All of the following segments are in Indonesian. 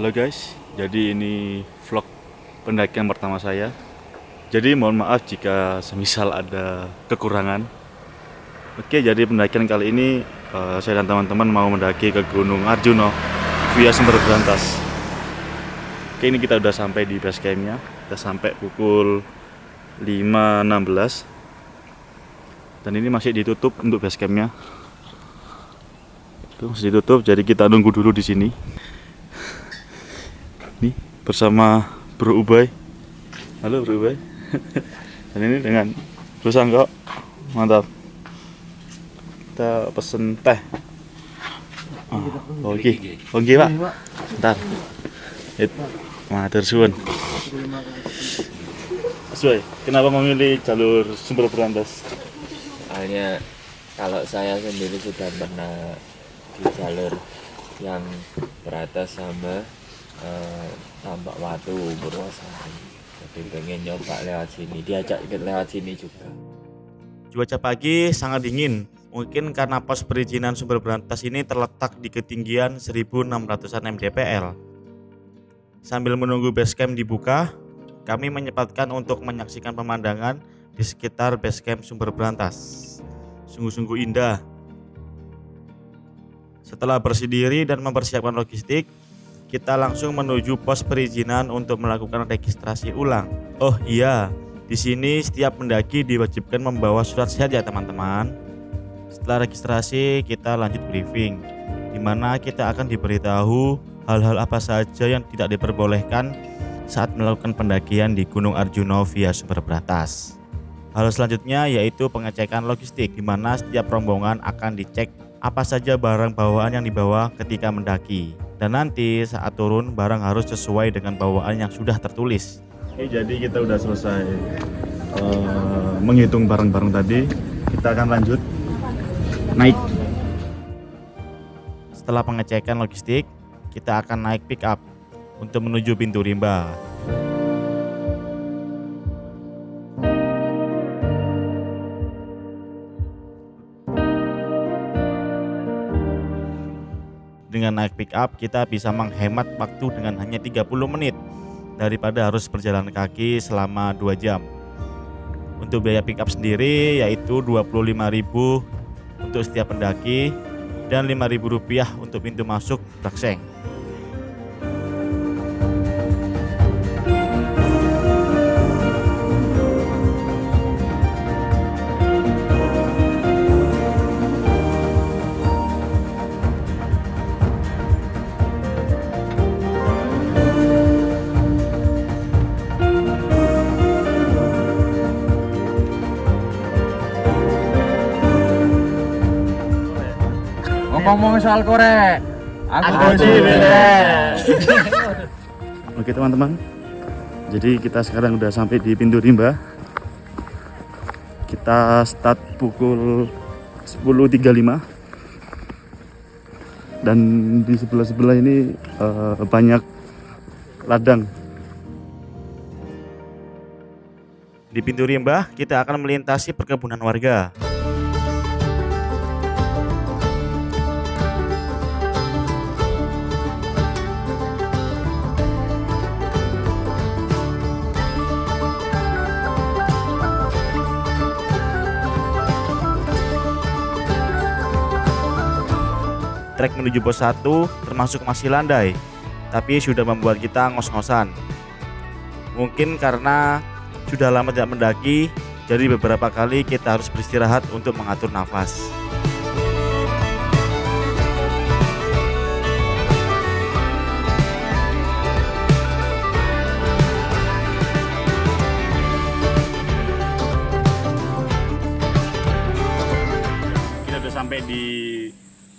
Halo guys, jadi ini vlog pendakian pertama saya. Jadi mohon maaf jika semisal ada kekurangan. Oke, jadi pendakian kali ini saya dan teman-teman mau mendaki ke Gunung Arjuno via Sumber Brantas. Oke, ini kita udah sampai di base campnya. Kita sampai pukul 5.16 dan ini masih ditutup untuk base campnya. Itu masih ditutup, jadi kita nunggu dulu di sini. Nih bersama Bro Ubay. Halo Bro Ubay. Dan ini dengan Bro Sangko. Mantap. Kita pesen teh. Oke, Pak. Ntar. Matur suwun. Mas Boy, kenapa memilih jalur Sumber Brantas? Soalnya kalau saya sendiri sudah pernah di jalur yang beratas sama Tambak Watu Purwosari, jadi pengen nyoba lewat sini, diajak lewat sini juga. Cuaca pagi sangat dingin, mungkin karena pos perizinan Sumber Brantas ini terletak di ketinggian 1600-an mdpl. Sambil menunggu base camp dibuka, kami menyempatkan untuk menyaksikan pemandangan di sekitar base camp Sumber Brantas. Sungguh-sungguh indah. Setelah bersih diri dan mempersiapkan logistik, kita langsung menuju pos perizinan untuk melakukan registrasi ulang. Oh iya, di sini setiap pendaki diwajibkan membawa surat sehat ya teman-teman. Setelah registrasi, kita lanjut briefing, di mana kita akan diberitahu hal-hal apa saja yang tidak diperbolehkan saat melakukan pendakian di Gunung Arjuno via Sumber Brantas. Hal selanjutnya yaitu pengecekan logistik, di mana setiap rombongan akan dicek apa saja barang bawaan yang dibawa ketika mendaki. Dan nanti saat turun barang harus sesuai dengan bawaan yang sudah tertulis. Oke, jadi kita udah selesai menghitung barang-barang tadi. Kita akan lanjut naik. Setelah pengecekan logistik, kita akan naik pick up untuk menuju pintu rimba. Dengan naik pick up, kita bisa menghemat waktu dengan hanya 30 menit daripada harus berjalan kaki selama 2 jam. Untuk biaya pick up sendiri yaitu 25.000 untuk setiap pendaki dan Rp5.000 untuk pintu masuk Brakseng. Ngomong soal korek, aku Oke teman-teman, jadi kita sekarang udah sampai di pintu rimba. Kita start pukul 10.35 dan di sebelah-sebelah ini banyak ladang. Di pintu rimba, kita akan melintasi perkebunan warga. Trek menuju pos 1 termasuk masih landai, tapi sudah membuat kita ngos-ngosan. Mungkin karena sudah lama tidak mendaki, jadi beberapa kali kita harus beristirahat untuk mengatur nafas. Kita udah sampai di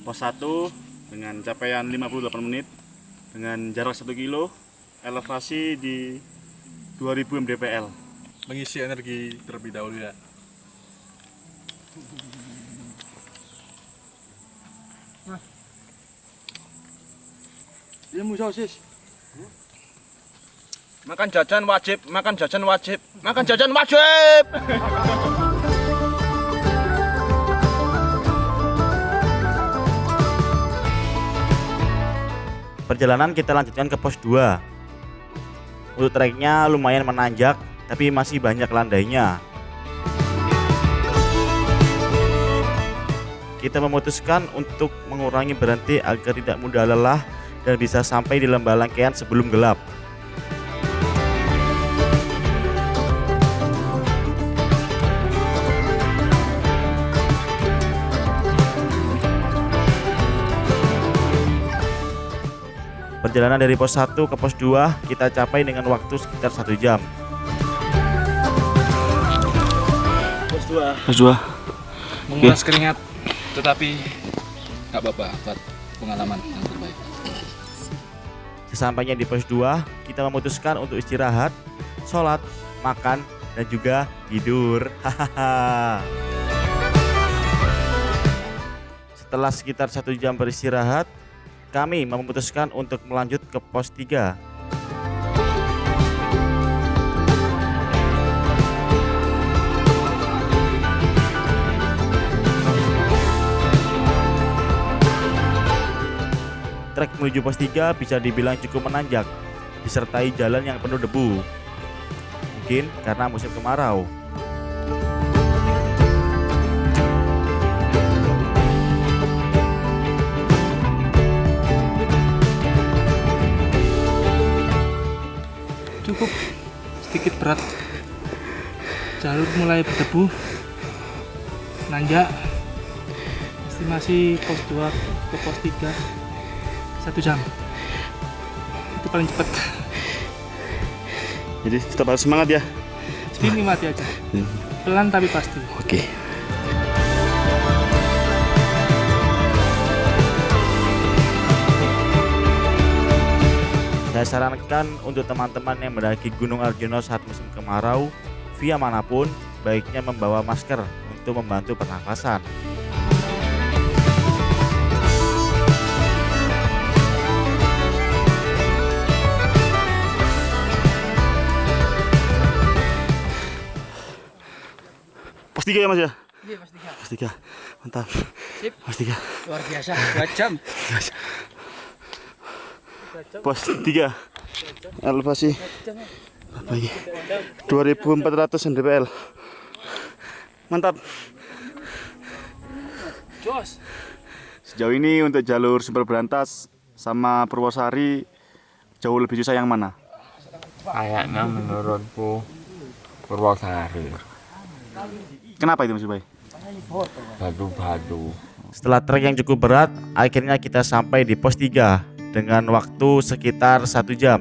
pos 1 dengan capaian 58 menit dengan jarak 1 kilo, elevasi di 2000 mdpl. mengisi energi terlebih dahulu ya. Ilmu sosis. Makan jajan wajib, makan jajan wajib, makan jajan wajib. Perjalanan kita lanjutkan ke pos 2. Untuk treknya lumayan menanjak, tapi masih banyak landainya. Kita memutuskan untuk mengurangi berhenti agar tidak mudah lelah dan bisa sampai di lembah Lengkean sebelum gelap. Perjalanan dari pos 1 ke pos 2 kita capai dengan waktu sekitar 1 jam. Pos 2 Pos 2. Menguras keringat, tetapi nggak apa-apa buat pengalaman yang terbaik. Sesampainya di pos 2, kita memutuskan untuk istirahat, sholat, makan, dan juga tidur. Hahaha. Setelah sekitar 1 jam beristirahat, kami memutuskan untuk melanjut ke pos 3. Trek menuju pos 3 bisa dibilang cukup menanjak, disertai jalan yang penuh debu. Mungkin karena musim kemarau. Cukup sedikit berat, jalur mulai berdebu, nanjak. Estimasi pos 2 ke pos 3 1 jam, itu paling cepat. Jadi tetap harus semangat ya. Jadi nikmati aja, pelan tapi pasti. Oke. Saya sarankan untuk teman-teman yang mendaki Gunung Arjuna saat musim kemarau, via manapun, baiknya membawa masker untuk membantu pernafasan. Pos 3 ya Mas ya? Iya, pos 3. Pos 3. Mantap. Sip. Pos 3. Luar biasa, 2 jam. Pos 3. Elevasi apa ini? 2400 mdpl. Mantap. Jos. Sejauh ini untuk jalur Sumber Berantas sama Purwosari jauh lebih susah yang mana? Kayaknya menurutku Purwosari. Kenapa itu Mas Bay? Batu-batu. Setelah trek yang cukup berat, akhirnya kita sampai di pos 3 dengan waktu sekitar 1 jam.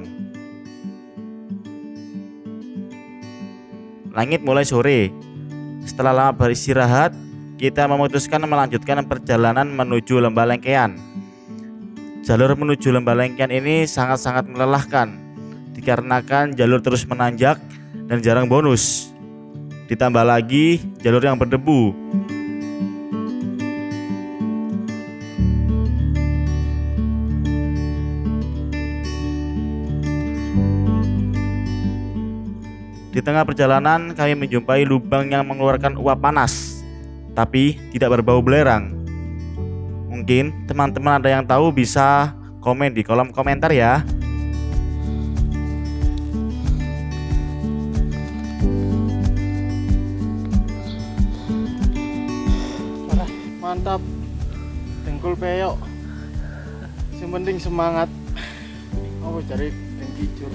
Langit mulai sore. Setelah lama beristirahat, kita memutuskan melanjutkan perjalanan menuju Lembah Lengkean. Jalur menuju Lembah Lengkean ini sangat-sangat melelahkan, dikarenakan jalur terus menanjak dan jarang bonus. Ditambah lagi jalur yang berdebu. Di tengah perjalanan kami menjumpai lubang yang mengeluarkan uap panas, tapi tidak berbau belerang. Mungkin teman-teman ada yang tahu bisa komen di kolom komentar ya. Mantap. Dengkul peyok. Yang penting semangat. Oh, cari dengkijur.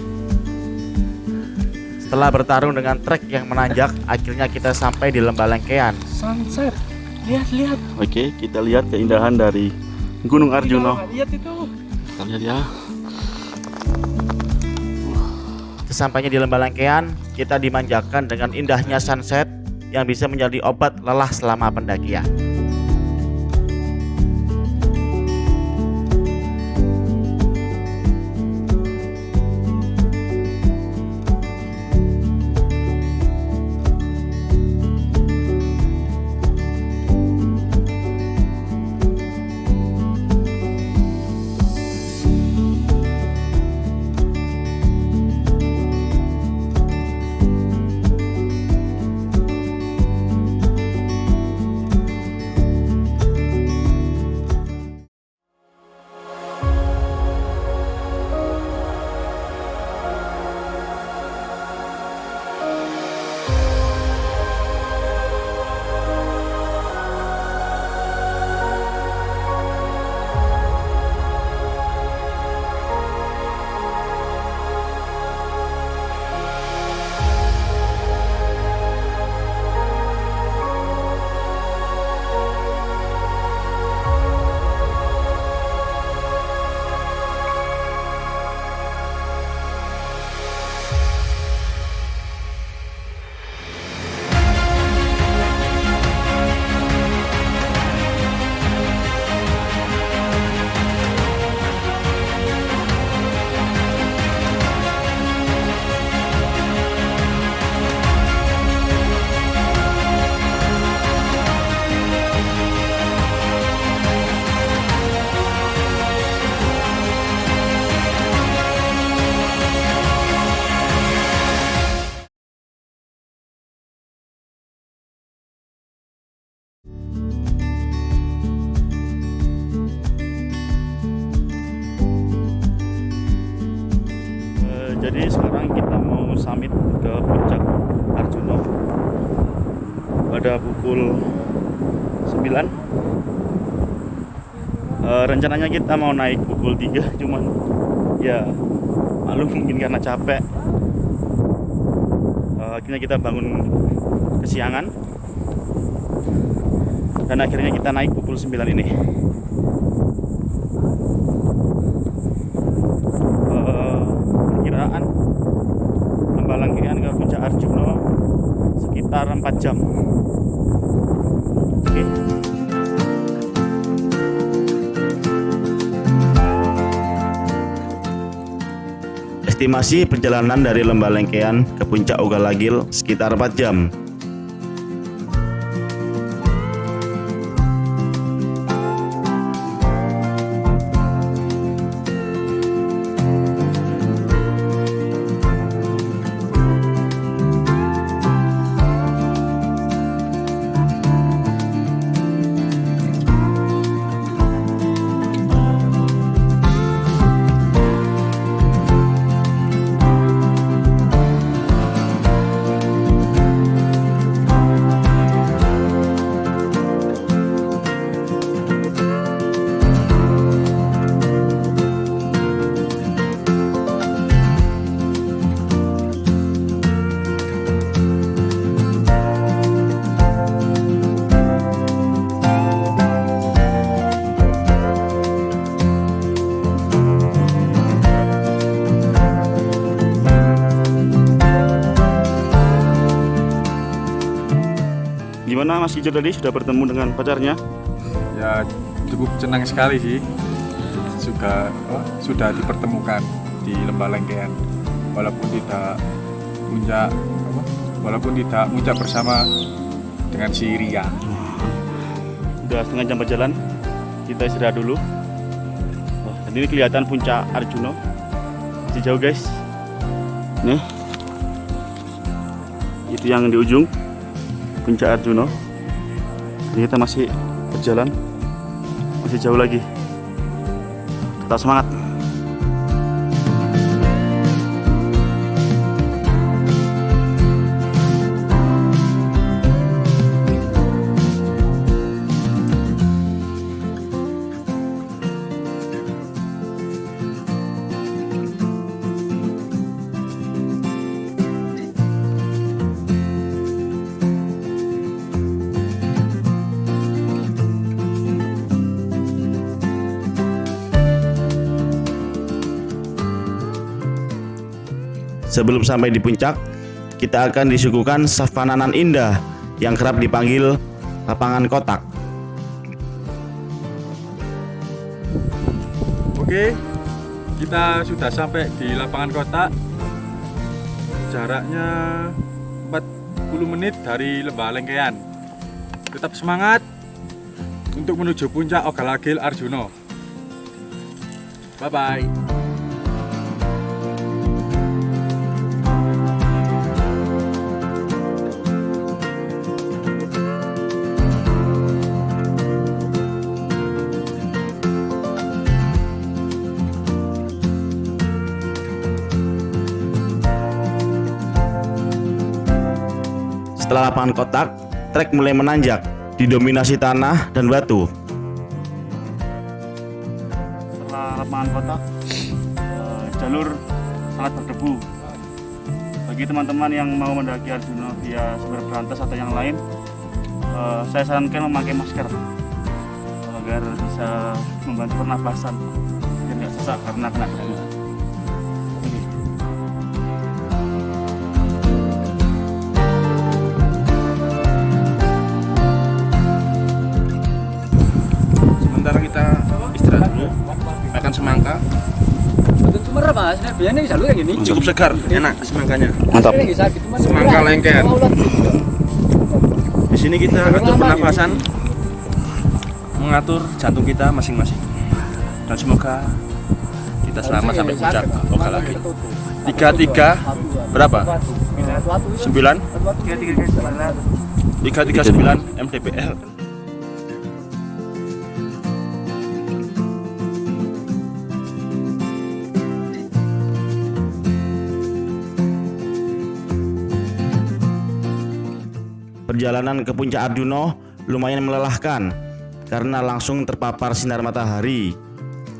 Setelah bertarung dengan trek yang menanjak, akhirnya kita sampai di Lembah Lengkean. Sunset. Lihat. Oke, kita lihat keindahan dari Gunung Arjuna. Lihat itu. Kita lihat ya. Sesampainya di Lembah Lengkean, kita dimanjakan dengan indahnya sunset yang bisa menjadi obat lelah selama pendakian. Jadi sekarang kita mau summit ke puncak Arjuna pada pukul 9. Rencananya kita mau naik pukul 3, cuman ya maklum mungkin karena capek, akhirnya kita bangun kesiangan dan akhirnya kita naik pukul 9 ini. Perkiraan Lembalangkean ke puncak Arjuna sekitar 4 jam. Oke. Estimasi perjalanan dari Lembalengkean ke puncak Ugalagil sekitar 4 jam. Gimana Mas Ijo tadi sudah bertemu dengan pacarnya? Ya cukup senang sekali sih. Sudah dipertemukan di Lembalengkean, walaupun tidak muncak bersama dengan si Ria. Udah setengah jam berjalan, kita istirahat dulu. Dan ini kelihatan puncak Arjuna masih jauh guys. Nih, itu yang di ujung puncak Arjuna. Jadi kita masih berjalan, masih jauh lagi. Tetap semangat. Sebelum sampai di puncak, kita akan disuguhkan savananan indah yang kerap dipanggil lapangan kotak. Oke, kita sudah sampai di lapangan kotak. Jaraknya 40 menit dari Lembalengkean. Tetap semangat untuk menuju puncak Ugalagil Arjuna. Bye bye. Setelah lapangan kotak, trek mulai menanjak, didominasi tanah dan batu. Setelah lapangan kotak, jalur sangat berdebu. Bagi teman-teman yang mau mendaki Arjuna via sumber berantas atau yang lain, saya sarankan memakai masker agar bisa membantu pernapasan dan tidak sesak karena kena debu. Sementara kita istirahat dulu, makan semangka. Mas, biasanya jalur yang ini. Cukup segar, enak semangkanya. Mantap. Semangka lengket. Di sini kita atur pernapasan, mengatur jantung kita masing-masing. Dan semoga kita selamat sampai puncak Ugalagil. 33 berapa? 9 339 mdpl. perjalanan ke Puncak Arjuno lumayan melelahkan karena langsung terpapar sinar matahari.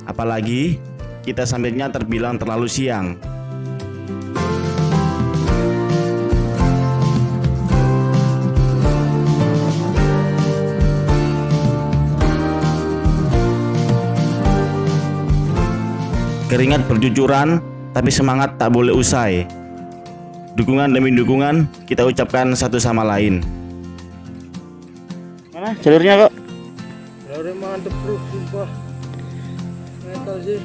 Apalagi kita sampainya terbilang terlalu siang. Keringat bercucuran, tapi semangat tak boleh usai. Dukungan demi dukungan kita ucapkan satu sama lain. Mana jalurnya kok? Jalurnya mantep bro, sumpah. Metal sih.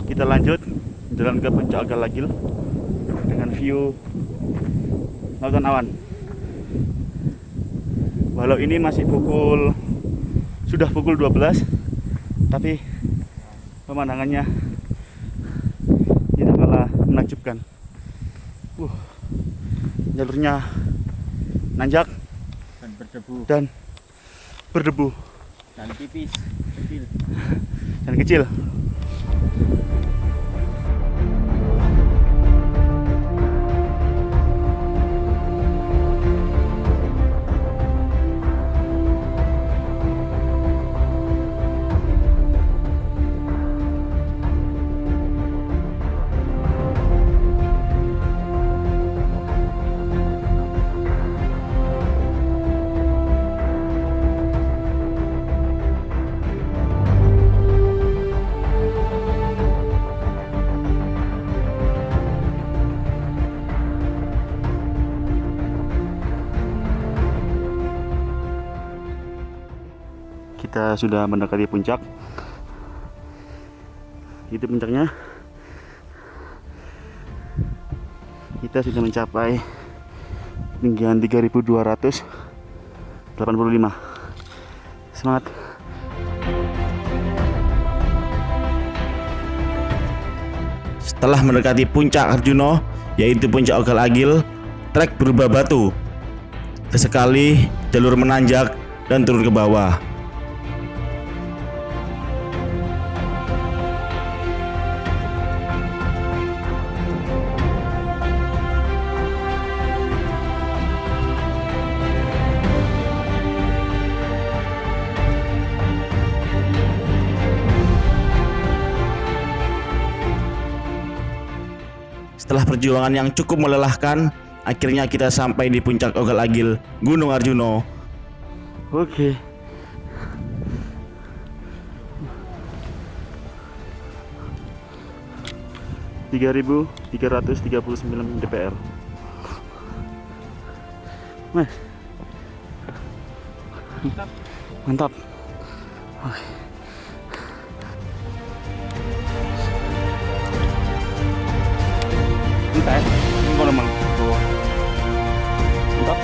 Kita lanjut jalan ke Puncak Ogal-Agil dengan view lautan awan. Walau ini masih sudah pukul 12, tapi pemandangannya tidak kalah menakjubkan. Jalurnya nanjak dan berdebu Dan tipis, kecil. dan kecil. Kita sudah mendekati puncak. Itu puncaknya. Kita sudah mencapai ketinggian 3285. Semangat. Setelah mendekati Puncak Arjuno, yaitu Puncak Ogal-Agil, trek berubah batu. Sesekali jalur menanjak dan turun ke bawah. Setelah perjuangan yang cukup melelahkan, akhirnya kita sampai di Puncak Ogal-Agil, Gunung Arjuno. Oke. ...3.339 DPR. Mas. Mantap. Oke. Entah ya, ini kalau memang mantap.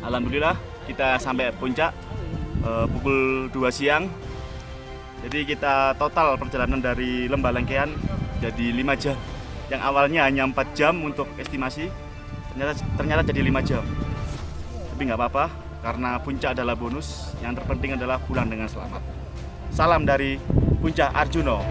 Alhamdulillah kita sampai puncak pukul 2 siang. Jadi kita total perjalanan dari Lembah Lengkean jadi 5 jam. Yang awalnya hanya 4 jam untuk estimasi, ternyata jadi 5 jam. Tapi nggak apa-apa, karena puncak adalah bonus. Yang terpenting adalah pulang dengan selamat. Salam dari Puncak Arjuno.